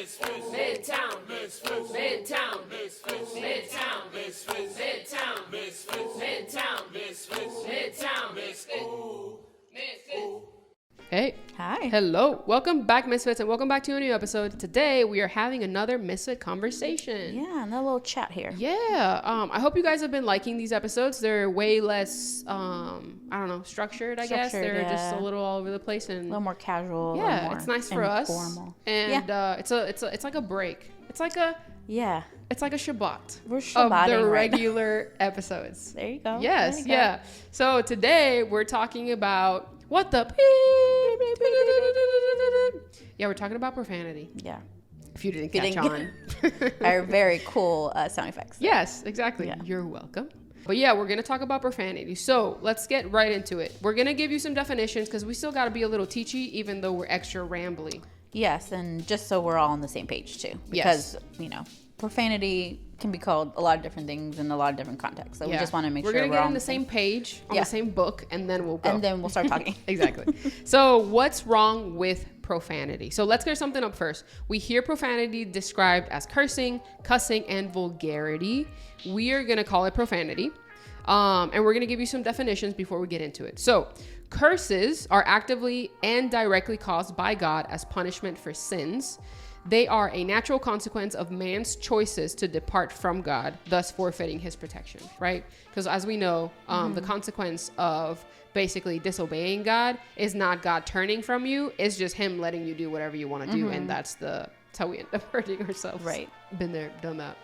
Misfits. Midtown. Misfits. Midtown. Misfits. Midtown. Misfits. Midtown. Misfits. Midtown. Misfits. Midtown. Misfits. Hey. Hi. Hello. Welcome back, Misfits, and welcome back to a new episode. Today, we are having another Misfit Conversation. Yeah, another little chat here. Yeah. I hope you guys have been liking these episodes. They're way less, structured, I guess. They're just a little all over the place. And a little more casual. Yeah, more it's nice for informal. us. And it's like a break. It's like a Shabbat. We're Shabbating of the right regular episodes. There you go. Yes, yeah. So today, we're talking about what the yeah, we're talking about profanity. Yeah. If you didn't catch on. Our very cool sound effects. Yes, exactly. Yeah. You're welcome. But yeah, we're going to talk about profanity. So let's get right into it. We're going to give you some definitions because we still got to be a little teachy, even though we're extra rambly. Yes, and just so we're all on the same page too. Because, profanity can be called a lot of different things in a lot of different contexts. So we just want to make sure we're going to get on the same page, on the same book, and then we'll go. And then we'll start talking. Exactly. So what's wrong with profanity? So let's clear something up first. We hear profanity described as cursing, cussing, and vulgarity. We are going to call it profanity. And we're going to give you some definitions before we get into it. So curses are actively and directly caused by God as punishment for sins. They are a natural consequence of man's choices to depart from God, thus forfeiting his protection, right? Because as we know, the consequence of basically disobeying God is not God turning from you. It's just him letting you do whatever you want to do. And that's how we end up hurting ourselves. Right. Been there, done that.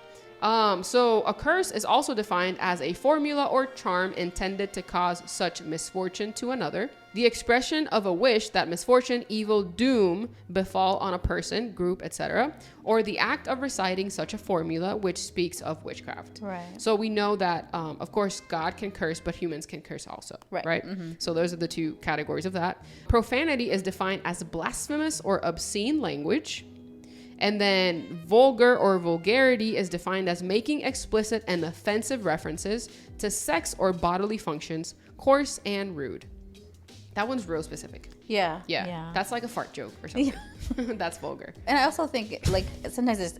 So a curse is also defined as a formula or charm intended to cause such misfortune to another. The expression of a wish that misfortune, evil, doom befall on a person, group, etc., or the act of reciting such a formula which speaks of witchcraft. Right. So we know that, of course, God can curse, but humans can curse also. Right. Mm-hmm. So those are the two categories of that. Profanity is defined as blasphemous or obscene language. And then vulgar or vulgarity is defined as making explicit and offensive references to sex or bodily functions, coarse and rude. That one's real specific. Yeah. That's like a fart joke or something. Yeah. That's vulgar. And I also think sometimes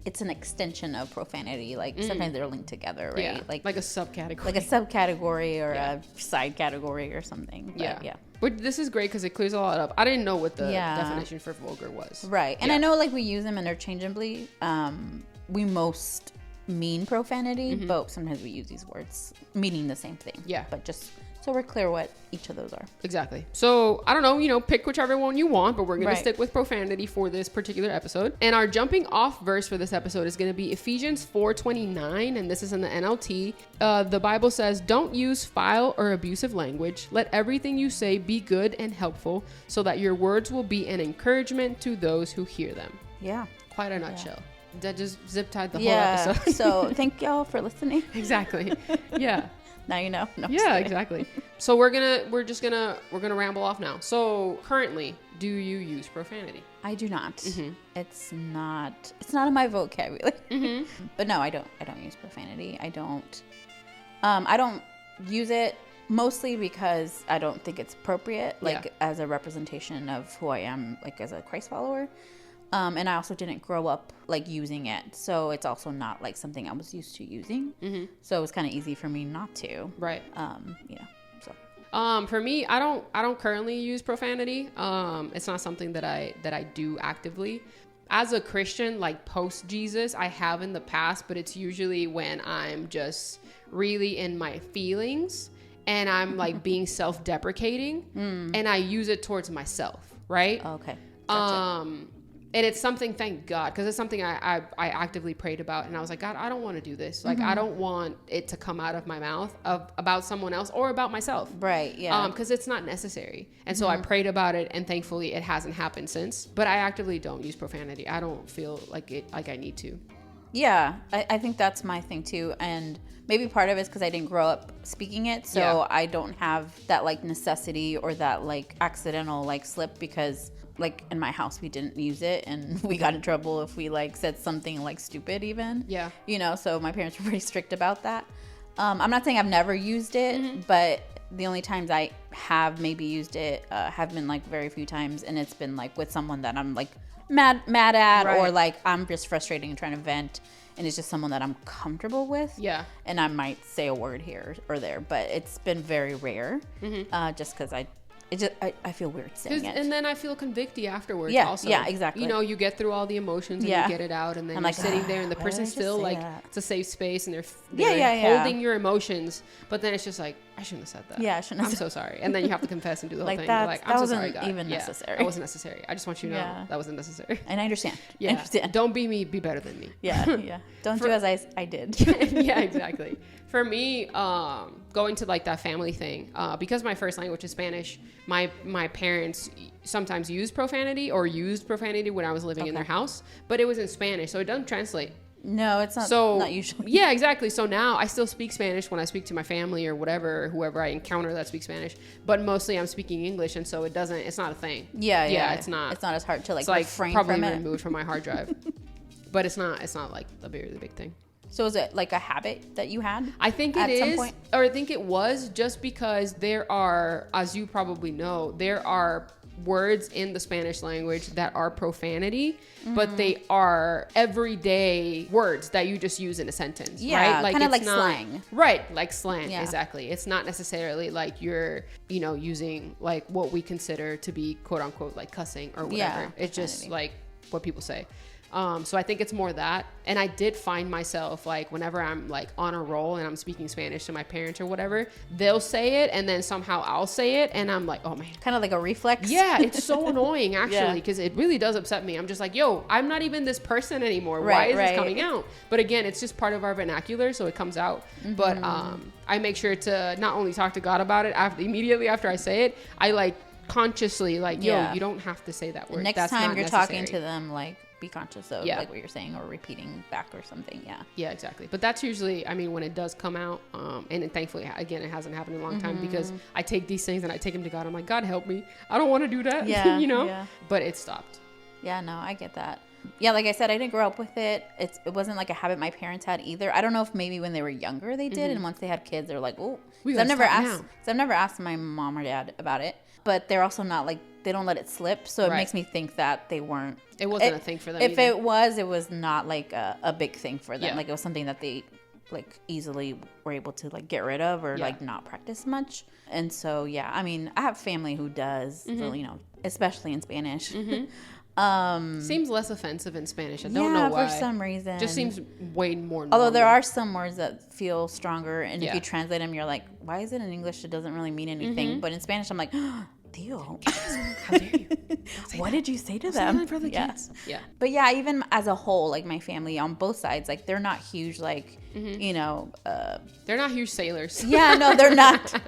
it's an extension of profanity. Sometimes they're linked together, right? Yeah. Like a subcategory. Like a subcategory or a side category or something. But yeah. But this is great because it clears a lot up. I didn't know what the definition for vulgar was. Right. And I know we use them interchangeably. We most mean profanity, but sometimes we use these words meaning the same thing. Yeah. But just so we're clear what each of those are. Exactly. So I don't know, pick whichever one you want, but we're going to stick with profanity for this particular episode. And our jumping off verse for this episode is going to be Ephesians 4:29, and this is in the NLT. The Bible says, "Don't use foul or abusive language. Let everything you say be good and helpful, so that your words will be an encouragement to those who hear them." Yeah. Quite a nutshell. That just zip-tied the whole episode. So thank y'all for listening. Exactly. Yeah. Now you know. No, yeah, exactly. So we're gonna ramble off now. So currently, do you use profanity? I do not. It's not in my vocabulary. But no, I don't use profanity. I don't use it mostly because I don't think it's appropriate, as a representation of who I am, as a Christ follower. And I also didn't grow up using it, so it's also not something I was used to using. So it was kind of easy for me not to. Right. So. For me, I don't currently use profanity. It's not something that I do actively. As a Christian, post Jesus, I have in the past, but it's usually when I'm just really in my feelings and I'm being self-deprecating, and I use it towards myself. Right. Okay. Gotcha. And it's something, thank God, because it's something I actively prayed about. And I was like, God, I don't want to do this. I don't want it to come out of my mouth about someone else or about myself. Right, yeah. Because it's not necessary. And so I prayed about it, and thankfully it hasn't happened since. But I actively don't use profanity. I don't feel like I need to. Yeah, I think that's my thing too. And maybe part of it's because I didn't grow up speaking it. So I don't have that necessity or that accidental slip because... in my house, we didn't use it, and we got in trouble if we said something stupid even. Yeah. So my parents were pretty strict about that. I'm not saying I've never used it, but the only times I have maybe used it have been very few times, and it's been with someone that I'm mad at, or Right. like I'm just frustrated and trying to vent, and it's just someone that I'm comfortable with. Yeah. And I might say a word here or there, but it's been very rare, just because I feel weird saying it. And then I feel convicted afterwards. Yeah, also. yeah, exactly. You know, you get through all the emotions and Yeah. you get it out, and then I'm you're like, sitting there, and the why did I person's just still say like, that? it's a safe space, and they're Yeah. holding your emotions, but then it's just like, I shouldn't have said that. Yeah, I shouldn't have I'm said- so sorry, and then you have to confess and do the whole Like, thing. that- You're like, that I'm so wasn't sorry, God. even Yeah, necessary. That wasn't necessary. I just want you to know Yeah. that wasn't necessary. And I understand. Yeah. I understand. Don't be me. Be better than me. Yeah. Don't do as I did. Yeah, exactly. For me, going to like that family thing, because my first language is Spanish, my parents sometimes used profanity when I was living in their house, but it was in Spanish, so it doesn't translate. No, it's not. So not usually. yeah, exactly. So now I still speak Spanish when I speak to my family or whatever, whoever I encounter that speaks Spanish, but mostly I'm speaking English, and so it's not a thing. Yeah. It's not. It's not as hard to like It's like refrain probably from it. removed from my hard drive, but it's not like a very big thing. So is it like a habit that you had? I think it at some is, point? or I think it was, just because there are, as you probably know, there are words in the Spanish language that are profanity, but they are everyday words that you just use in a sentence. Yeah, right? kinda it's like not- slang. Right, like slang, Yeah. exactly. It's not necessarily like you're, using like what we consider to be quote unquote like cussing or whatever. Yeah, It's just profanity. like what people say. So I think it's more that. And I did find myself like whenever I'm like on a roll and I'm speaking Spanish to my parents or whatever, they'll say it and then somehow I'll say it and I'm like, oh man. Kind of like a reflex. Yeah, it's so annoying actually, Yeah. because it really does upset me. I'm just like, yo, I'm not even this person anymore. Why Right, is this right. coming out? But again, it's just part of our vernacular, so it comes out. But I make sure to not only talk to God about it immediately after I say it, I like consciously like, yo, Yeah. you don't have to say that word. Next That's time not you're talking necessary. to them, like be conscious of Yeah. like what you're saying or repeating back or something. Yeah. Yeah, exactly. But that's usually, I mean, when it does come out, and it, thankfully, again, it hasn't happened in a long time, because I take these things and I take them to God. I'm like, God, help me. I don't want to do that, Yeah, you know? yeah. But it stopped. Yeah, no, I get that. Yeah, like I said, I didn't grow up with it. It wasn't like a habit my parents had either. I don't know if maybe when they were younger they did, and once they had kids, they're like, oh, We I've gotta never stop asked. now. So I've never asked my mom or dad about it, but they're also not like they don't let it slip. So it Right. makes me think that they weren't. It wasn't a thing for them If either. it was not like a big thing for them. Yeah. Like it was something that they like easily were able to like get rid of or Yeah. like not practice much. And so yeah, I mean, I have family who does, so, especially in Spanish. Seems less offensive in Spanish. I don't yeah, know why. for some reason. Just seems way more normal. Although there are some words that feel stronger, and Yeah. if you translate them, you're like, why is it in English? It doesn't really mean anything. But in Spanish, I'm like, Theo, How dare you? what did you say to Say that them? for the Yeah. kids. Yeah. But yeah, even as a whole, like my family on both sides, like they're not huge, like, They're not huge sailors. yeah, no, they're not.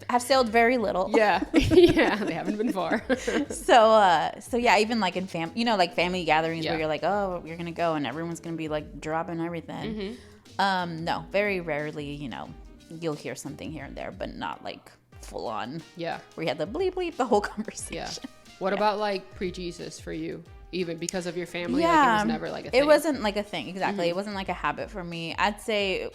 Have sailed very little. Yeah. Yeah. They haven't been far. So yeah, even like in like family gatherings Yeah. where you're like, oh, you're gonna go and everyone's gonna be like dropping everything. No, very rarely, you'll hear something here and there, but not like full on. Yeah. Where you had the bleep bleep the whole conversation. Yeah. What about like pre-Jesus for you? Even because of your family, like it was never like a thing. It wasn't like a thing, exactly. It wasn't like a habit for me. I'd say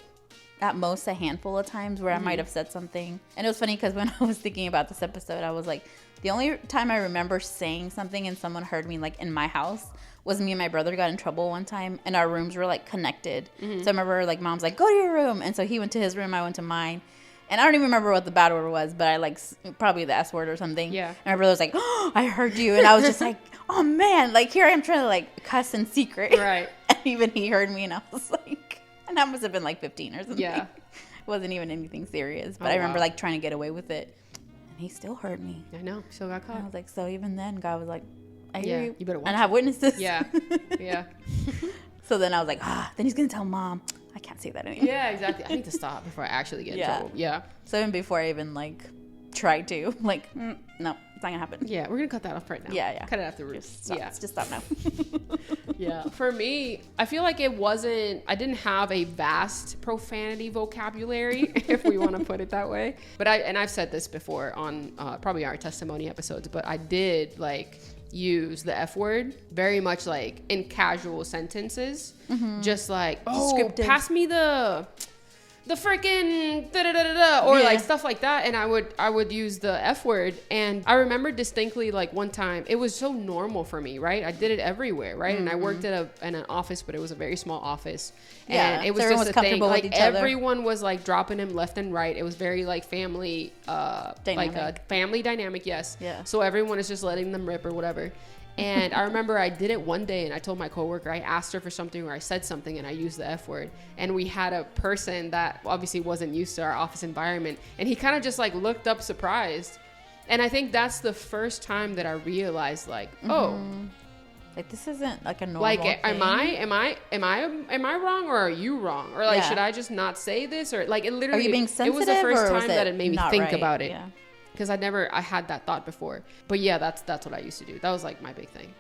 at most a handful of times where I might have said something. And it was funny because when I was thinking about this episode, I was like, the only time I remember saying something and someone heard me like in my house was me and my brother got in trouble one time and our rooms were like connected. So I remember like mom's like, go to your room. And so he went to his room, I went to mine. And I don't even remember what the bad word was, but I like probably the S word or something. Yeah. And my brother was like, oh, I heard you. And I was just like, oh man, like here I am trying to like cuss in secret. Right. And even he heard me and I was like, and I must have been like 15 or something. Yeah. It wasn't even anything serious. But Oh, I remember wow. like trying to get away with it. And he still heard me. I know. Still got And I caught. was like, so even then God was like, I Yeah, hear you. you better watch and I have witnesses. Yeah. Yeah. So then I was like, then he's going to tell mom. I can't say that anymore. Yeah, exactly. I need to stop before I actually get in Yeah. trouble. Yeah. So even before I even like tried to, like, no, it's not going to happen. Yeah, we're gonna cut that off right now. Yeah. Cut it off the roof. Just stop. Yeah. Just stop now. Yeah. For me, I feel like I didn't have a vast profanity vocabulary, if we want to put it that way. But I've said this before on probably our testimony episodes, but I did like use the F word very much like in casual sentences. Just like, oh, Descriptive. pass me the the freaking da da da da, or Yeah. like stuff like that, and I would use the F word. And I remember distinctly, like, one time it was so normal for me, right? I did it everywhere, right? And I worked at in an office, but it was a very small office, Yeah, and it so was everyone just was a thing. comfortable with Like each other. everyone was like dropping him left and right. It was very like family, like a Dynamic. family dynamic. Yes. Yeah. So everyone is just letting them rip or whatever. And I remember I did it one day, and I told my coworker, I asked her for something, or I said something, and I used the F word. And we had a person that obviously wasn't used to our office environment, and he kind of just like looked up surprised. And I think that's the first time that I realized, like, oh, Like, this isn't like a normal like, thing. am I wrong, or are you wrong, or like, Yeah. should I just not say this, or like, it literally, Are you being it sensitive, was the first or was time that it made me not think right? about it. Yeah. Because I had that thought before. But yeah, that's what I used to do. That was like my big thing.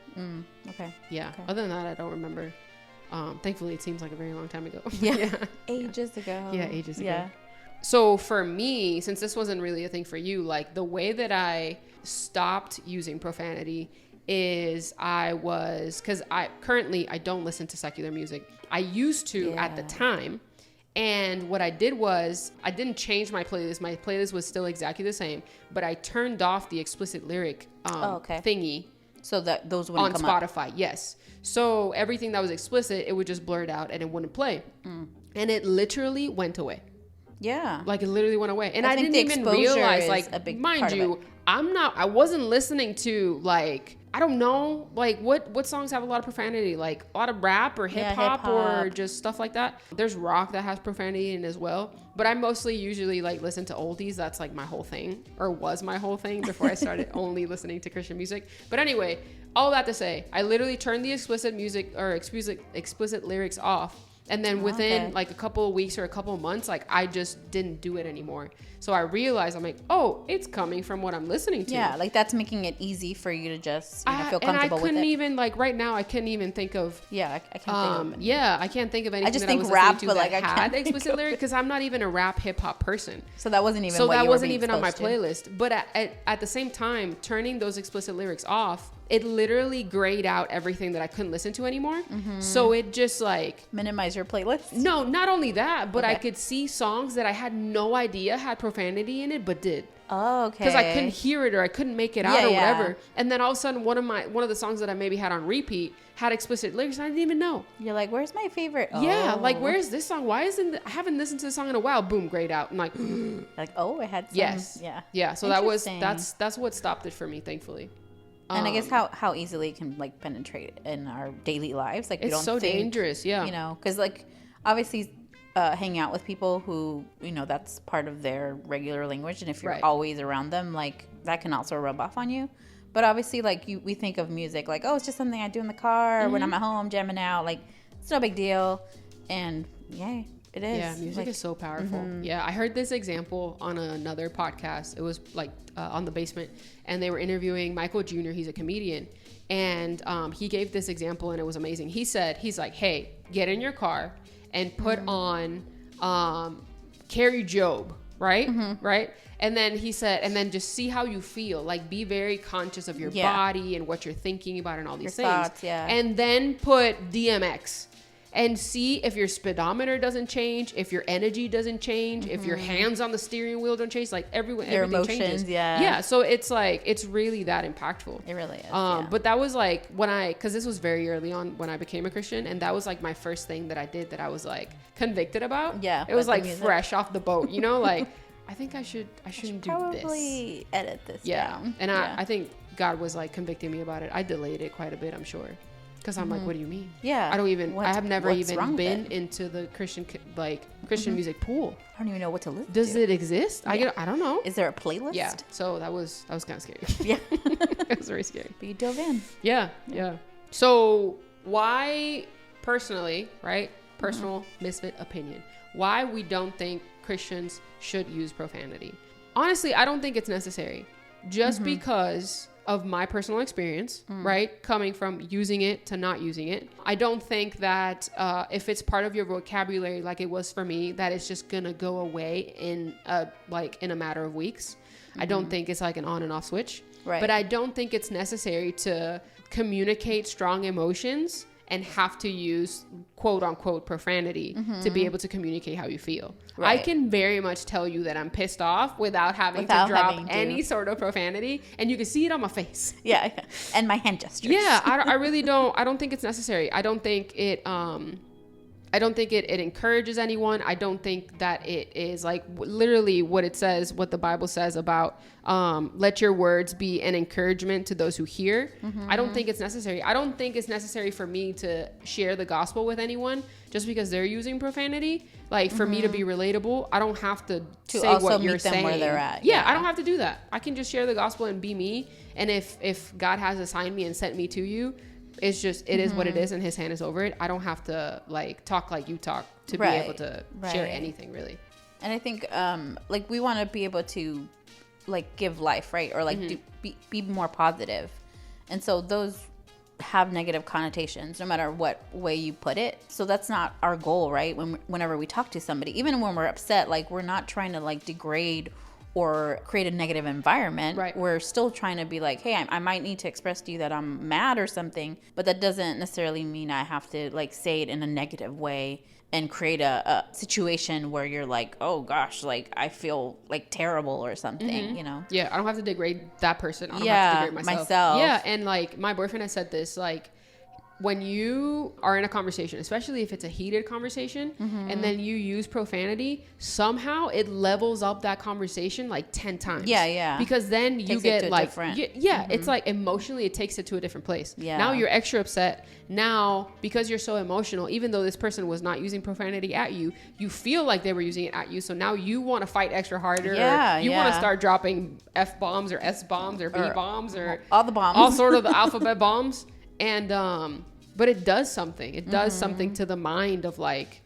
Okay. Yeah. Okay. Other than that, I don't remember. Thankfully, it seems like a very long time ago. Yeah. Ages ago. Yeah, ages ago. Yeah. So for me, since this wasn't really a thing for you, like the way that I stopped using profanity is because I don't listen to secular music. I used to at the Yeah. time. And what I did was I didn't change my playlist. My playlist was still exactly the same, but I turned off the explicit lyric thingy So that those wouldn't on come up. Spotify. Yes. So everything that was explicit, it would just blur it out and it wouldn't play. And it literally went away. Yeah. Like it literally went away. And I I think didn't the even exposure realize, is like, a big mind part of you, it. I wasn't listening to, like, I don't know, like what songs have a lot of profanity? Like a lot of rap or hip hop or hip-hop. just stuff like that. There's rock that has profanity in as well. But I mostly usually like listen to oldies. That's like my whole thing, or was my whole thing before I started only listening to Christian music. But anyway, all that to say, I literally turned the explicit music or explicit lyrics off. And then within like a couple of weeks or a couple of months, like I just didn't do it anymore. So I realized, I'm like, oh, it's coming from what I'm listening to. Yeah, like that's making it easy for you to just feel comfortable and I with couldn't it. even, like, right now, I couldn't even think of. Yeah, I can't think of it. Yeah, I can't think of anything. just that think I was rap, listening to but, like, that I can't had think explicit of lyrics, because I'm not even a rap hip hop person. So that wasn't even. So what that you were wasn't being even on my exposed to. playlist. But at the same time, turning those explicit lyrics off, it literally grayed out everything that I couldn't listen to anymore. So it just like Minimize your playlist. no, not only that, but I Okay. could see songs that I had no idea had profanity in it, but did. Oh, okay. Because I couldn't hear it or I couldn't make it out Yeah, or yeah. whatever. And then all of a sudden, one of the songs that I maybe had on repeat had explicit lyrics, and I didn't even know. You're like, where's my favorite? Yeah, Oh. like, where is this song? Why isn't I haven't listened to the song in a while? Boom, grayed out. I'm like, Like, oh, it had some. yes, Yeah. yeah. So Interesting. that's what stopped it for me, thankfully. And I guess how easily it can like penetrate in our daily lives. Like we It's don't so think, dangerous. Yeah, You know, because like obviously hanging out with people who that's part of their regular language, and if you're Right. always around them, like that can also rub off on you. But obviously, like we think of music like, oh, it's just something I do in the car or when I'm at home jamming out. Like it's no big deal, and yeah, it is. Yeah, music like, is so powerful. Yeah, I heard this example on another podcast. It was like on The Basement, and they were interviewing Michael Jr. He's a comedian, and he gave this example, and it was amazing. He's like, hey, get in your car and put on Carrie Job, right? Right? And then he said, and then just see how you feel. Like, be very conscious of your Yeah. body and what you're thinking about and all these Your things. thoughts, yeah. And then put DMX. And see if your speedometer doesn't change, if your energy doesn't change, if your hands on the steering wheel don't change, like Your everything emotions, changes. yeah. Yeah, so it's like, it's really that impactful. It really is. Yeah. But that was like because this was very early on when I became a Christian, and that was like my first thing that I did that I was like convicted about. Yeah, it was like like the music. fresh off the boat, like I think I shouldn't do this. Probably edit this Yeah, down. and Yeah. I think God was like convicting me about it. I delayed it quite a bit, I'm sure, because I'm like, what do you mean? Yeah. I don't even. I have never what's wrong even with been it? into the Christian music pool. I don't even know what to listen Does to. it exist? I don't know. Is there a playlist? Yeah. So that was kind of scary. Yeah. It was very scary. But you dove in. Yeah. So why, personally, right? Personal misfit opinion. Why we don't think Christians should use profanity? Honestly, I don't think it's necessary. Just because of my personal experience, right? Coming from using it to not using it. I don't think that if it's part of your vocabulary, like it was for me, that it's just gonna go away in a matter of weeks. I don't think it's like an on and off switch. Right. But I don't think it's necessary to communicate strong emotions and have to use quote unquote profanity to be able to communicate how you feel. Right. I can very much tell you that I'm pissed off without having to drop any sort of profanity, and you can see it on my face. Yeah. And my hand gestures. Yeah, I really don't. I don't think it's necessary. I don't think it. I don't think it encourages anyone. I don't think that it is like literally what it says, what the Bible says about let your words be an encouragement to those who hear. I don't think it's necessary. I don't think it's necessary for me to share the gospel with anyone just because they're using profanity. Like for me to be relatable, I don't have to say also what meet you're them saying. where they're at. Yeah, I don't have to do that. I can just share the gospel and be me. And if God has assigned me and sent me to you, it's just, it is what it is, and his hand is over it. I don't have to like talk like you talk to be able to share anything really. And I think like we want to be able to like give life, right? Or like be more positive. And so those have negative connotations no matter what way you put it. So that's not our goal, right? Whenever we talk to somebody, even when we're upset, like we're not trying to like degrade or create a negative environment. Right. We're still trying to be like, hey, I might need to express to you that I'm mad or something, but that doesn't necessarily mean I have to like say it in a negative way and create a situation where you're like, oh gosh, like I feel like terrible or something, you know? Yeah, I don't have to degrade that person. I don't have to degrade myself. Yeah, and like my boyfriend has said this, like when you are in a conversation, especially if it's a heated conversation, and then you use profanity, somehow it levels up that conversation like 10 times. Yeah. Because then you get like, it's like emotionally it takes it to a different place. Yeah. Now you're extra upset. Now, because you're so emotional, even though this person was not using profanity at you, you feel like they were using it at you. So now you want to fight extra harder. Yeah. Or you want to start dropping F bombs or S bombs or B bombs or all the bombs. All sort of the alphabet bombs. And but it does something. It does something to the mind of like,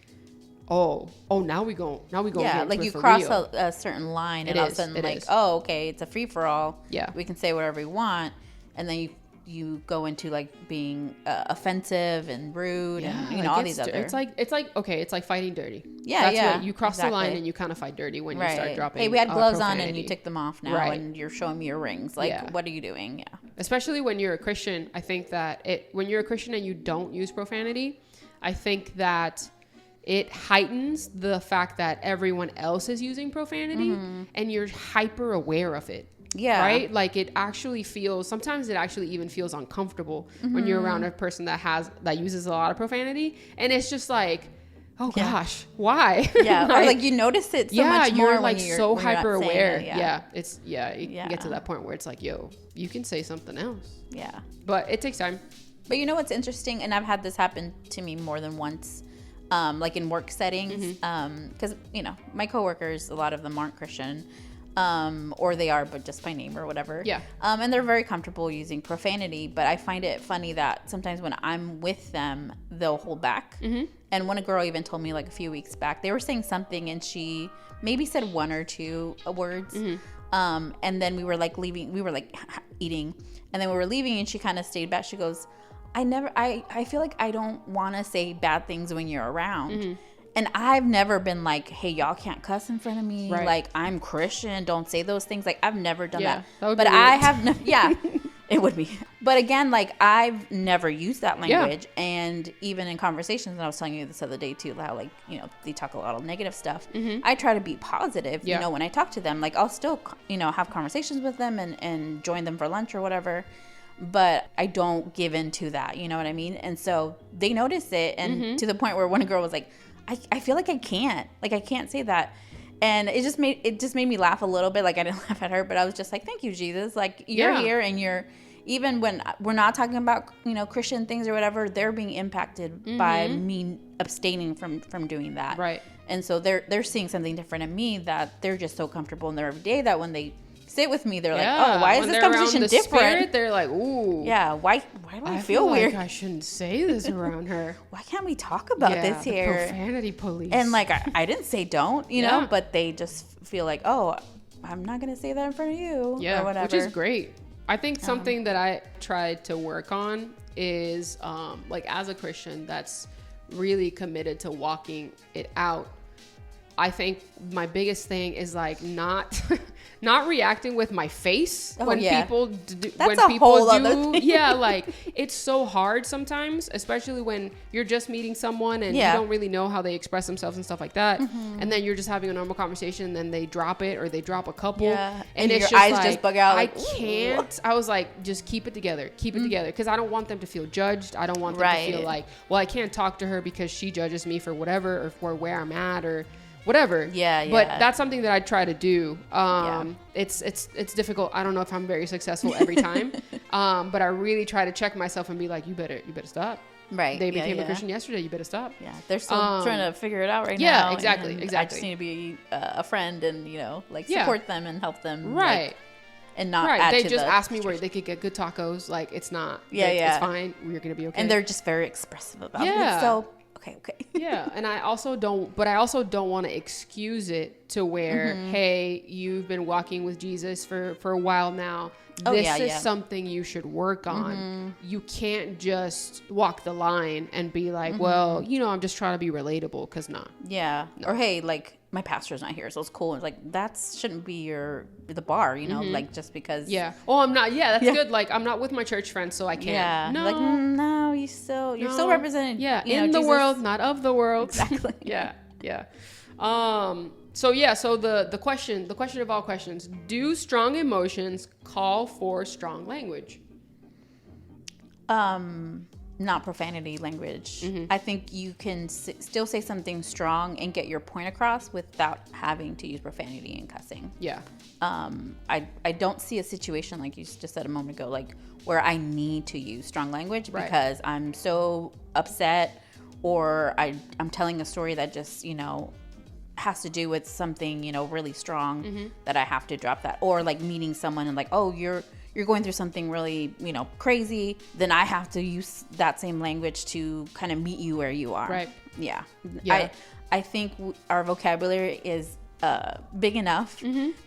now we go. Yeah, like you cross a certain line, and all of a sudden, like, oh, okay, it's a free for all. Yeah, we can say whatever we want, and then you go into like being offensive and rude, and all these other. It's like fighting dirty. Yeah, that's what you cross the line, and you kind of fight dirty when you start dropping. Hey, we had gloves on, and you took them off now, and you're showing me your rings. Like, what are you doing? Yeah. Especially when you're a Christian, I think that when you're a Christian and you don't use profanity, I think that it heightens the fact that everyone else is using profanity, and you're hyper aware of it. Yeah. Right? Like it actually feels, sometimes it actually even feels uncomfortable when you're around a person that uses a lot of profanity. And it's just like, oh gosh, why? Yeah. Or like you notice it so much more you're like when you're so hyper aware. It, you can get to that point where it's like, yo, you can say something else. Yeah. But it takes time. But you know what's interesting? And I've had this happen to me more than once. Like in work settings. Because, my coworkers, a lot of them aren't Christian. Or they are, but just by name or whatever. Yeah. And they're very comfortable using profanity, but I find it funny that sometimes when I'm with them, they'll hold back. And one girl even told me like a few weeks back, they were saying something and she maybe said one or two words. And then we were like leaving, we were like eating, and then we were leaving and she kind of stayed back. She goes, I feel like I don't want to say bad things when you're around. And I've never been like, hey, y'all can't cuss in front of me. Right. Like, I'm Christian. Don't say those things. Like, I've never done that. But I have no, it would be. But again, like, I've never used that language. Yeah. And even in conversations, and I was telling you this other day too, how like, they talk a lot of negative stuff. I try to be positive, when I talk to them. Like, I'll still, have conversations with them and join them for lunch or whatever. But I don't give in to that. You know what I mean? And so they notice it. And to the point where one girl was like, I feel like I can't say that. And it just made me laugh a little bit. Like I didn't laugh at her, but I was just like, thank you, Jesus. Like you're here, and you're, even when we're not talking about, Christian things or whatever, they're being impacted by me abstaining from doing that. Right. And so they're seeing something different in me that they're just so comfortable in their everyday that when they sit with me, they're like, oh, why is this conversation different? Spirit, they're like, ooh. Yeah, why do I feel weird? Like I shouldn't say this around her. Why can't we talk about this here? The profanity police. And like, I didn't say don't, know, but they just feel like, oh, I'm not going to say that in front of you or whatever. Which is great. I think something that I tried to work on is like as a Christian that's really committed to walking it out. I think my biggest thing is like not not reacting with my face when people do, That's a whole other thing. Yeah, like it's so hard sometimes, especially when you're just meeting someone and you don't really know how they express themselves and stuff like that. And then you're just having a normal conversation and then they drop it or they drop a couple. Yeah. And it's your just eyes like, just bug out. I Like, can't. I was like, just keep it together. Keep it together. Because I don't want them to feel judged. I don't want them to feel like, well, I can't talk to her because she judges me for whatever or for where I'm at or whatever. But that's something that I try to do. It's difficult. I don't know if I'm very successful every time. But I really try to check myself and be like, you better stop. Right. They became a Christian yesterday. You better stop. Yeah. They're still trying to figure it out right now. Yeah, exactly. I just need to be a friend and, like support them and help them. Right. Like, and not add They to just the asked me where they could get good tacos. Like, it's not. Yeah, like, yeah. It's fine. We're going to be okay. And they're just very expressive about Yeah. it. So, okay. Yeah. And I also don't want to excuse it to where, hey, you've been walking with Jesus for a while now. This is something you should work on. You can't just walk the line and be like, well, I'm just trying to be relatable because Yeah. No. Or, hey, like, my pastor's not here, so it's cool. It's like, that shouldn't be the bar, like, just because. Yeah. Oh, I'm not. Yeah, that's good. Like, I'm not with my church friends, so I can't. Yeah. No. Like, no, you're still represented. Yeah. In the Jesus. world, not of the world. Exactly. Yeah. So the question of all questions, do strong emotions call for strong language? Not profanity language. I think you can still say something strong and get your point across without having to use profanity and cussing. Yeah. I don't see a situation like you just said a moment ago, like where I need to use strong language because I'm so upset or I'm telling a story that just, has to do with something, really strong that I have to drop that. Or like meeting someone and like, oh, you're going through something really, crazy, then I have to use that same language to kind of meet you where you are. Right. Yeah. Yeah. I think our vocabulary is big enough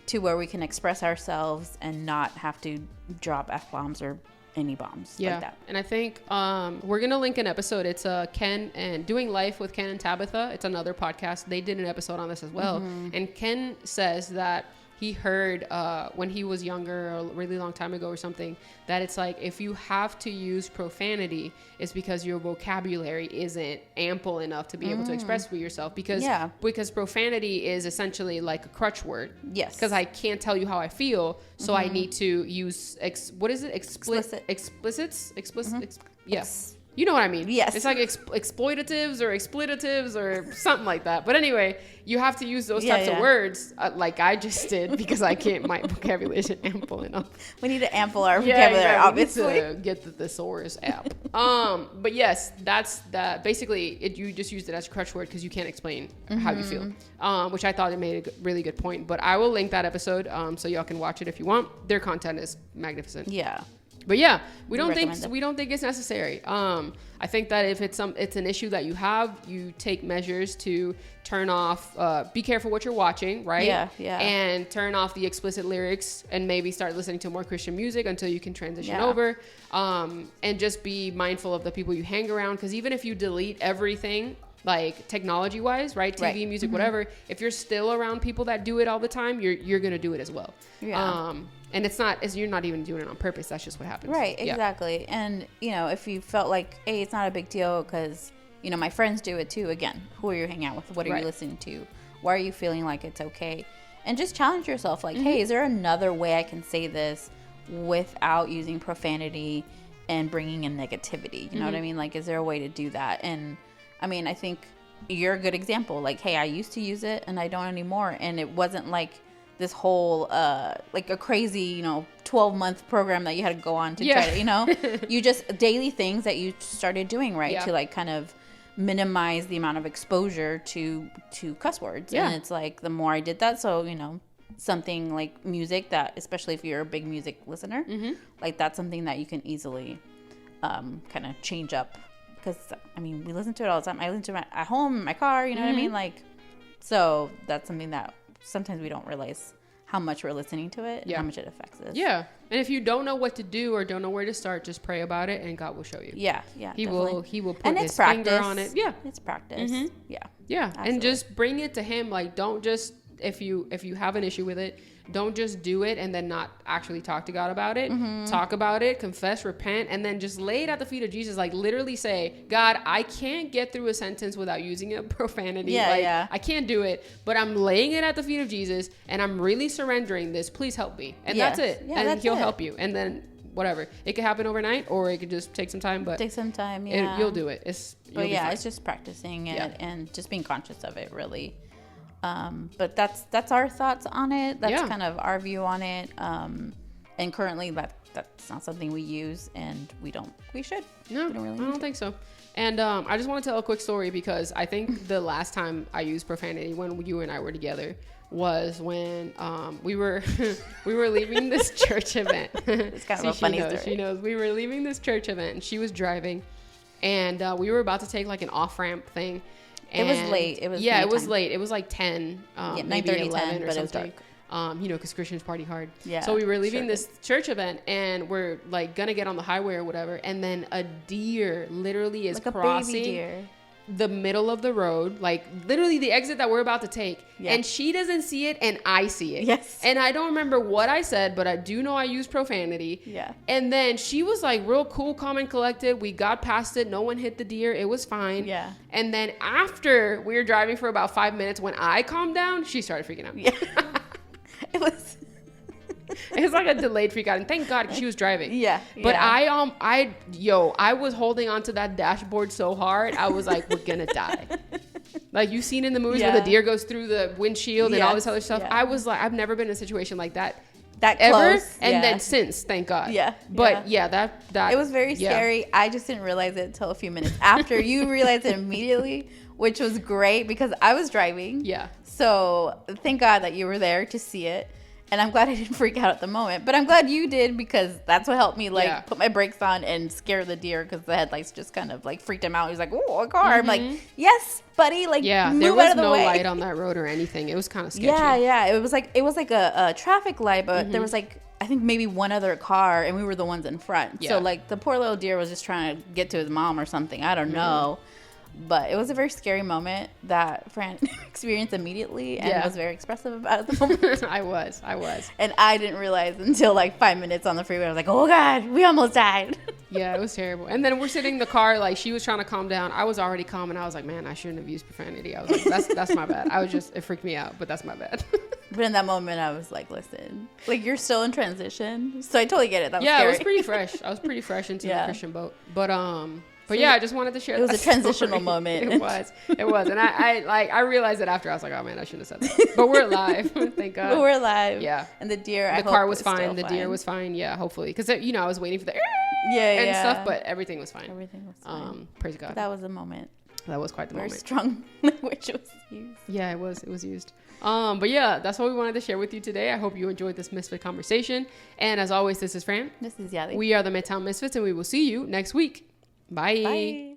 to where we can express ourselves and not have to drop F-bombs or any bombs like that. And I think we're going to link an episode. It's Ken and Doing Life with Ken and Tabitha. It's another podcast. They did an episode on this as well. And Ken says that he heard when he was younger, a really long time ago or something, that it's like if you have to use profanity, it's because your vocabulary isn't ample enough to be able to express for yourself. Because profanity is essentially like a crutch word. Yes. Because I can't tell you how I feel, so I need to use explicits. Yes. You know what I mean? Yes. It's like exploitatives or expletives or something like that. But anyway, you have to use those types of words like I just did because I can't, my vocabulary isn't ample enough. We need to ample our vocabulary, obviously. We need to get the thesaurus app. But yes, that's that. Basically, you just used it as a crutch word because you can't explain how you feel, which I thought it made a really good point. But I will link that episode so y'all can watch it if you want. Their content is magnificent. Yeah. But yeah, we don't think it's necessary. I think that if it's an issue that you have, you take measures to turn off. Be careful what you're watching, right? Yeah. And turn off the explicit lyrics and maybe start listening to more Christian music until you can transition over. And just be mindful of the people you hang around, because even if you delete everything, like technology wise, right? TV, music, whatever. If you're still around people that do it all the time, you're gonna do it as well. Yeah. And you're not even doing it on purpose. That's just what happens. Right. Exactly. And if you felt like, hey, it's not a big deal because my friends do it too. Again, who are you hanging out with? What are you listening to? Why are you feeling like it's okay? And just challenge yourself. Like, hey, is there another way I can say this without using profanity and bringing in negativity? You know what I mean? Like, is there a way to do that? And I mean, I think you're a good example. Like, hey, I used to use it and I don't anymore. And it wasn't like this whole, like a crazy, 12-month program that you had to go on to try to, you just daily things that you started doing, right? To like kind of minimize the amount of exposure to cuss words. And it's like, the more I did that, so, something like music that, especially if you're a big music listener, like that's something that you can easily kind of change up. Because, I mean, we listen to it all the time. I listen to it at home, in my car, you know what I mean? Like, so that's something that sometimes we don't realize how much we're listening to it and Yeah. how much it affects us. Yeah. And if you don't know what to do or don't know where to start, just pray about it and God will show you. Yeah. He definitely. will put And his it's practice. finger on it. Yeah. It's practice. Mhm. Yeah. Yeah. Absolutely. And just bring it to him. Like, don't just, if you have an issue with it, don't just do it and then not actually talk to God about it. Talk about it, confess, repent, and then just lay it at the feet of Jesus. Like, literally say, God, I can't get through a sentence without using a profanity. Yeah, like, yeah. I can't do it, but I'm laying it at the feet of Jesus and I'm really surrendering this. Please help me. And Yes. that's it. Yeah, and that's he'll it. help you. And then whatever. It could happen overnight or it could just take some time, but Take some time. Yeah. you'll do it. But yeah, it's just practicing it Yeah. and just being conscious of it, really. But that's our thoughts on it. That's Yeah. kind of our view on it. And currently that's not something we use, and we should. No, We don't really I need don't think so. And I just want to tell a quick story because I think the last time I used profanity when you and I were together was when we were leaving this church event. It's kind of a funny story. She knows. We were leaving this church event and she was driving, and we were about to take like an off ramp thing. It was And- late. It was yeah, it was nighttime. late. It was like 10, maybe 9:30, 11 10, or but it was something. dark. Because Christians party hard. Yeah, So we were leaving sure. this church event and we're like gonna get on the highway or whatever, and then a deer literally is Like a crossing baby deer. the middle of the road, like literally the exit that we're about to take. Yeah. And she doesn't see it and I see it. Yes. And I don't remember what I said, but I do know I used profanity. Yeah. And then she was like real cool, calm, and collected. We got past it. No one hit the deer. It was fine. Yeah. And then after we were driving for about 5 minutes, when I calmed down, she started freaking out. Yeah. It was. It was like a delayed freak out, and thank God 'cause she was driving. Yeah, But yeah. I was holding onto that dashboard so hard. I was like, we're gonna die. Like you've seen in the movies where Yeah. the deer goes through the windshield and all this Yes, other stuff. yeah. I was like, I've never been in a situation like that That ever, close. and yeah. then since, thank God. Yeah, But yeah, that It was very yeah. scary. I just didn't realize it until a few minutes after. You realized it immediately, which was great because I was driving. Yeah. So thank God that you were there to see it. And I'm glad I didn't freak out at the moment. But I'm glad you did because that's what helped me Yeah. put my brakes on and scare the deer because the headlights just kind of freaked him out. He's like, "Oh, a car." I'm like, "Yes, buddy." Yeah, move there out was of the no way. light on that road or anything. It was kind of sketchy. Yeah. It was like a traffic light, but there was I think maybe one other car, and we were the ones in front. Yeah. So the poor little deer was just trying to get to his mom or something. I don't know. But it was a very scary moment that Fran experienced immediately and Yeah. was very expressive about at the moment. I was. And I didn't realize until 5 minutes on the freeway. I was like, "Oh God, we almost died." Yeah, it was terrible. And then we're sitting in the car, like she was trying to calm down. I was already calm, and I was like, man, I shouldn't have used profanity. I was like, that's my bad. It freaked me out, but that's my bad. But in that moment, I was like, "Listen, you're still in transition." So I totally get it. That was Yeah, scary. it was pretty fresh. I was pretty fresh into the Yeah. Christian boat. But yeah, I just wanted to share. It was that a transitional story. moment. It was, and I realized it after. I was like, oh man, I shouldn't have said that. But we're alive, thank God. But we're alive. Yeah. And the deer, The car was fine. The deer was fine. Yeah, hopefully, because I was waiting for the and stuff, but everything was fine. Everything was fine. Praise God. That was a moment. That was quite the Very moment. strong language was used. Yeah, it was used. But yeah, that's what we wanted to share with you today. I hope you enjoyed this Misfit conversation. And as always, this is Fran. This is Yadi. We are the Midtown Misfits, and we will see you next week. Bye. Bye.